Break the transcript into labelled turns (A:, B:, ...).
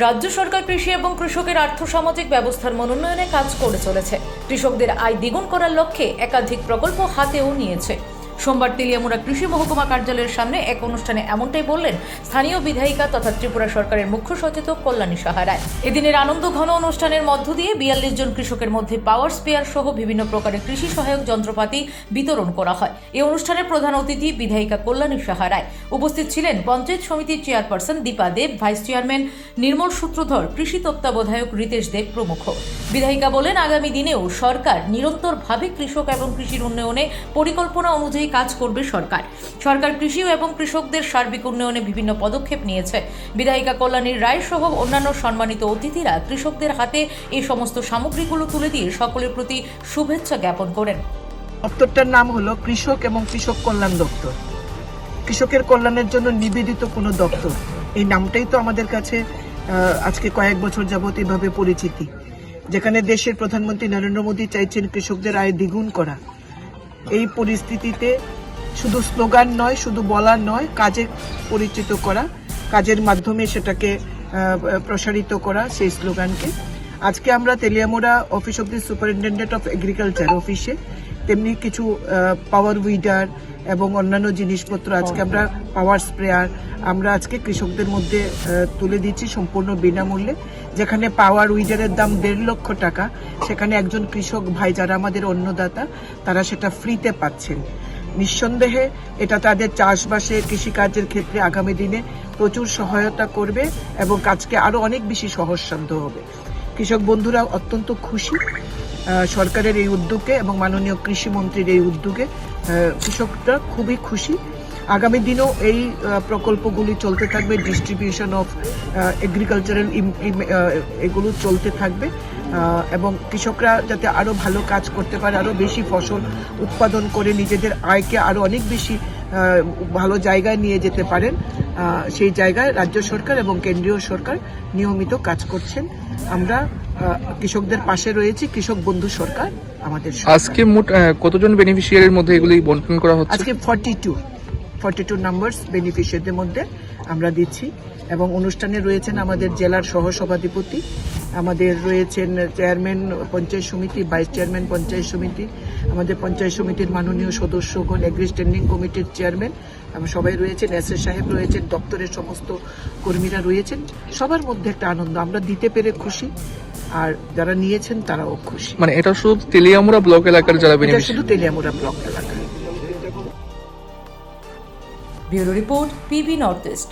A: রাজ্য সরকার কৃষি এবং কৃষকের আর্থসামাজিক ব্যবস্থার মনোন্নয়নে কাজ করে চলেছে। কৃষকদের আয় দ্বিগুণ করার লক্ষ্যে একাধিক প্রকল্প হাতেও নিয়েছে। সোমবার তেলিয়ামুড়া কৃষি মহকুমা কার্যালয়ের সামনে এক অনুষ্ঠানে এমনটাই বললেন স্থানীয় বিধায়িকা তথা ত্রিপুরা সরকারের মুখ্য সচেতক কল্যাণী সাহা রায়। এদিনের আনন্দ ঘন অনুষ্ঠানের মধ্য দিয়ে 42 জন কৃষকের মধ্যে পাওয়ার স্পেয়ার সহ বিভিন্ন প্রকারের কৃষি সহায়ক যন্ত্রপাতি বিতরণ করা হয়। এই অনুষ্ঠানের প্রধান অতিথি বিধায়িকা কল্যাণী সাহা রায়। উপস্থিত ছিলেন পঞ্চায়েত সমিতির চেয়ারপারসন দীপা দেব, ভাইস চেয়ারম্যান নির্মল সূত্রধর, কৃষি তত্ত্বাবধায়ক রিতেশ দেব প্রমুখ। বিধায়িকা বলেন, আগামী দিনেও সরকার নিরন্তরভাবে কৃষক এবং কৃষির উন্নয়নে পরিকল্পনা অনুযায়ী কাজ করবে। সরকার কৃষি এবং কৃষকদের সার্বিক উন্নয়নে বিভিন্ন পদক্ষেপ নিয়েছে। বিধায়িকা কল্যাণী রায় সহ অন্যান্য সম্মানিত অতিথিরা কৃষকদের হাতে এই সমস্ত সামগ্রীগুলো তুলে দিয়ে সকলের প্রতি শুভেচ্ছা জ্ঞাপন করেন।
B: দপ্তরটার নাম হলো কৃষক এবং কৃষক কল্যাণ দপ্তর। কৃষকের কল্যাণের জন্য নিবেদিত কোনো দপ্তর, এই নামটাই তো আমাদের কাছে আজকে কয়েক বছর যাবত এভাবে পরিচিতি। যেখানে দেশের প্রধানমন্ত্রী নরেন্দ্র মোদী চাইছেন কৃষকদের আয় দ্বিগুণ করা। এই পরিস্থিতিতে শুধু স্লোগান নয়, শুধু বলার নয়, কাজে পরিচিত করা, কাজের মাধ্যমে সেটাকে প্রসারিত করা সেই স্লোগানকে। আজকে আমরা Teliamura office of the superintendent of agriculture অফিসে তেমনি কিছু পাওয়ার উইডার এবং অন্যান্য জিনিসপত্র, আজকে আমরা পাওয়ার স্প্রেয়ার আমরা আজকে কৃষকদের মধ্যে তুলে দিচ্ছি সম্পূর্ণ বিনামূল্যে। যেখানে পাওয়ার উইডারের দাম 1.5 লক্ষ টাকা, সেখানে একজন কৃষক ভাই যারা আমাদের অন্নদাতা তারা সেটা ফ্রিতে পাচ্ছেন। নিঃসন্দেহে এটা তাদের চাষবাসে কৃষিকাজের ক্ষেত্রে আগামী দিনে প্রচুর সহায়তা করবে এবং কাজকে আরো অনেক বেশি সহজসাধ্য হবে। কৃষক বন্ধুরা অত্যন্ত খুশি সরকারের এই উদ্যোগে এবং মাননীয় কৃষিমন্ত্রীর এই উদ্যোগে। কৃষকরা খুবই খুশি। আগামী দিনেও এই প্রকল্পগুলি চলতে থাকবে, ডিস্ট্রিবিউশন অফ এগ্রিকালচারাল এগুলো চলতে থাকবে এবং কৃষকরা যাতে আরো ভালো কাজ করতে পারে, আরো বেশি ফসল উৎপাদন করে নিজেদের আয়কে আরো অনেক বেশি ভালো জায়গায় নিয়ে যেতে পারেন, সেই জায়গায় রাজ্য সরকার এবং কেন্দ্রীয় সরকার নিয়মিত কাজ করছেন। আমরা কৃষকদের পাশে রয়েছি। কৃষক বন্ধু সরকার আমাদের।
C: আজকে মোট কতজন বেনিফিশিয়ারির মধ্যে এগুলি বন্টন করা হচ্ছে?
B: আজকে 42 নাম্বারস বেনিফিশিয়ারিদের মধ্যে আমরা দিচ্ছি এবং অনুষ্ঠানে রয়েছেন আমাদের জেলার সহসভাধিপতি, আমাদের রয়েছেন চেয়ারম্যান পঞ্চায়েত সমিতি, ভাইস চেয়ারম্যান পঞ্চায়েত সমিতি, আমাদের পঞ্চায়েত সমিতির মাননীয় সদস্যগণ, এগ্রি স্ট্যান্ডিং কমিটির চেয়ারম্যান সবাই রয়েছেন, এসএস সাহেব রয়েছেন, দপ্তরের সমস্ত কর্মীরা রয়েছেন। সবার মধ্যে একটা আনন্দ, আমরা দিতে পেরে খুশি আর যারা নিয়েছেন তারাও খুশি।
C: মানে এটা শুধু তেলিয়ামুড়া ব্লক এলাকার যারা বেনিফিশিয়ারি?
B: শুধু তেলিয়ামুড়া ব্লক এলাকা।
A: Bureau report, PB north east.